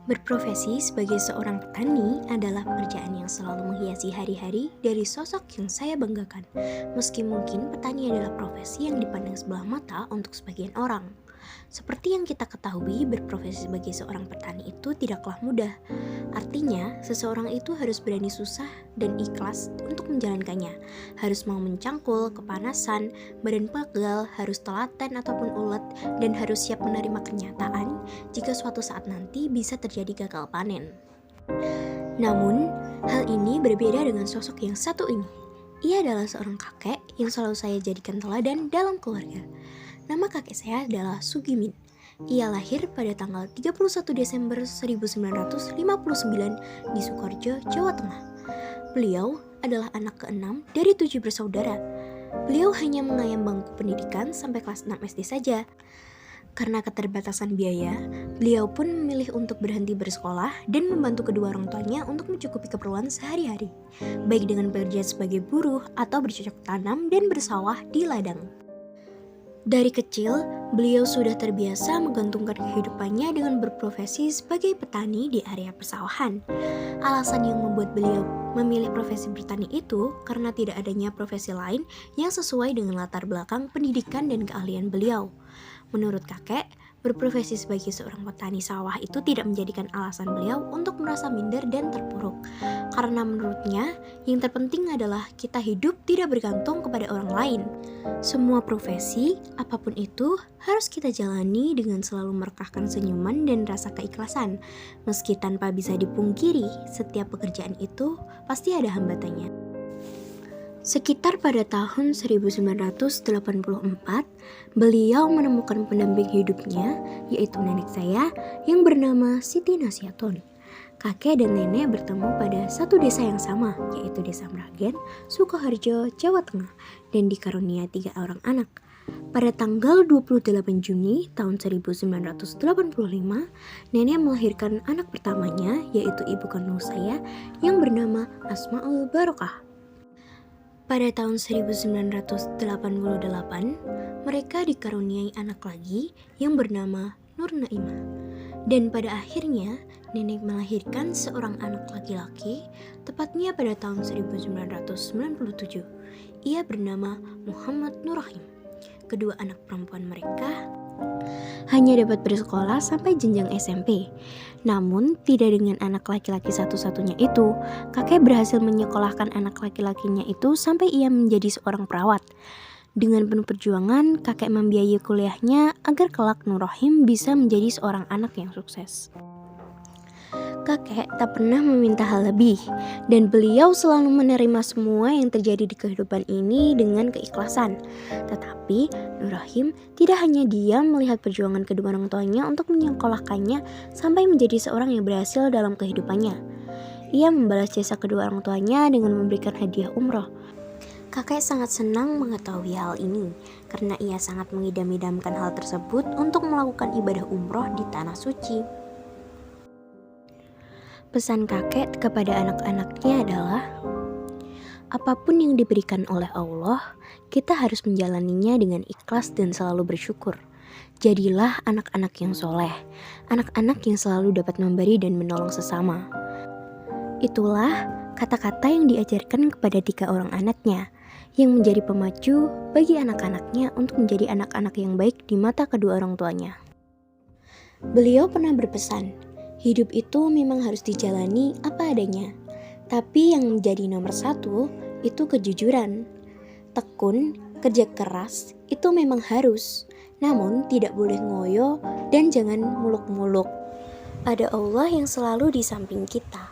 Berprofesi sebagai seorang petani adalah pekerjaan yang selalu menghiasi hari-hari dari sosok yang saya banggakan. Meski mungkin petani adalah profesi yang dipandang sebelah mata untuk sebagian orang. Seperti yang kita ketahui, berprofesi sebagai seorang petani itu tidaklah mudah. Artinya, seseorang itu harus berani susah dan ikhlas untuk menjalankannya. Harus mau mencangkul, kepanasan, badan pegal, harus telaten ataupun ulet, dan harus siap menerima kenyataan jika suatu saat nanti bisa terjadi gagal panen. Namun, hal ini berbeda dengan sosok yang satu ini. Ia adalah seorang kakek yang selalu saya jadikan teladan dalam keluarga. Nama kakek saya adalah Sugimin. Ia lahir pada tanggal 31 Desember 1959 di Sukoharjo, Jawa Tengah. Beliau adalah anak ke-6 dari 7 bersaudara. Beliau hanya mengayam bangku pendidikan sampai kelas 6 SD saja. Karena keterbatasan biaya, beliau pun memilih untuk berhenti bersekolah dan membantu kedua orang tuanya untuk mencukupi keperluan sehari-hari, baik dengan bekerja sebagai buruh atau bercocok tanam dan bersawah di ladang. Dari kecil, beliau sudah terbiasa menggantungkan kehidupannya dengan berprofesi sebagai petani di area persawahan. Alasan yang membuat beliau memilih profesi bertani itu karena tidak adanya profesi lain yang sesuai dengan latar belakang pendidikan dan keahlian beliau. Menurut kakek, berprofesi sebagai seorang petani sawah itu tidak menjadikan alasan beliau untuk merasa minder dan terpuruk. Karena menurutnya, yang terpenting adalah kita hidup tidak bergantung kepada orang lain. Semua profesi, apapun itu, harus kita jalani dengan selalu merekahkan senyuman dan rasa keikhlasan. Meski tanpa bisa dipungkiri, setiap pekerjaan itu pasti ada hambatannya. Sekitar pada tahun 1984, beliau menemukan pendamping hidupnya, yaitu nenek saya yang bernama Siti Nasiatun. Kakek dan nenek bertemu pada satu desa yang sama, yaitu Desa Meragen, Sukoharjo, Jawa Tengah, dan dikarunia 3 orang anak. Pada tanggal 28 Juni tahun 1985, nenek melahirkan anak pertamanya, yaitu ibu kandung saya yang bernama Asmaul Barokah. Pada tahun 1988, mereka dikaruniai anak lagi yang bernama Nur Naimah. Dan pada akhirnya, nenek melahirkan seorang anak laki-laki, tepatnya pada tahun 1997. Ia bernama Muhammad Nur Rahim. Kedua anak perempuan mereka hanya dapat bersekolah sampai jenjang SMP. Namun, tidak dengan anak laki-laki satu-satunya itu, kakek berhasil menyekolahkan anak laki-lakinya itu sampai ia menjadi seorang perawat. Dengan penuh perjuangan, kakek membiayai kuliahnya agar kelak Nur Rahim bisa menjadi seorang anak yang sukses. Kakek tak pernah meminta hal lebih, dan beliau selalu menerima semua yang terjadi di kehidupan ini dengan keikhlasan. Tetapi Nur Rahim tidak hanya diam melihat perjuangan kedua orang tuanya untuk menyekolahkannya sampai menjadi seorang yang berhasil dalam kehidupannya. Ia membalas jasa kedua orang tuanya dengan memberikan hadiah umroh. Kakek sangat senang mengetahui hal ini, karena ia sangat mengidam-idamkan hal tersebut untuk melakukan ibadah umroh di Tanah Suci. Pesan kakek kepada anak-anaknya adalah, apapun yang diberikan oleh Allah, kita harus menjalaninya dengan ikhlas dan selalu bersyukur. Jadilah anak-anak yang soleh, anak-anak yang selalu dapat memberi dan menolong sesama. Itulah kata-kata yang diajarkan kepada 3 orang anaknya, yang menjadi pemacu bagi anak-anaknya untuk menjadi anak-anak yang baik di mata kedua orang tuanya. Beliau pernah berpesan, hidup itu memang harus dijalani apa adanya, tapi yang menjadi nomor 1 itu kejujuran. Tekun, kerja keras itu memang harus, namun tidak boleh ngoyo dan jangan muluk-muluk. Ada Allah yang selalu di samping kita.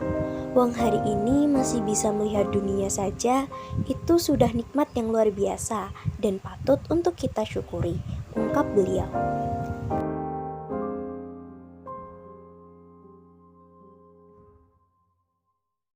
Uang hari ini masih bisa melihat dunia saja, itu sudah nikmat yang luar biasa dan patut untuk kita syukuri, ungkap beliau.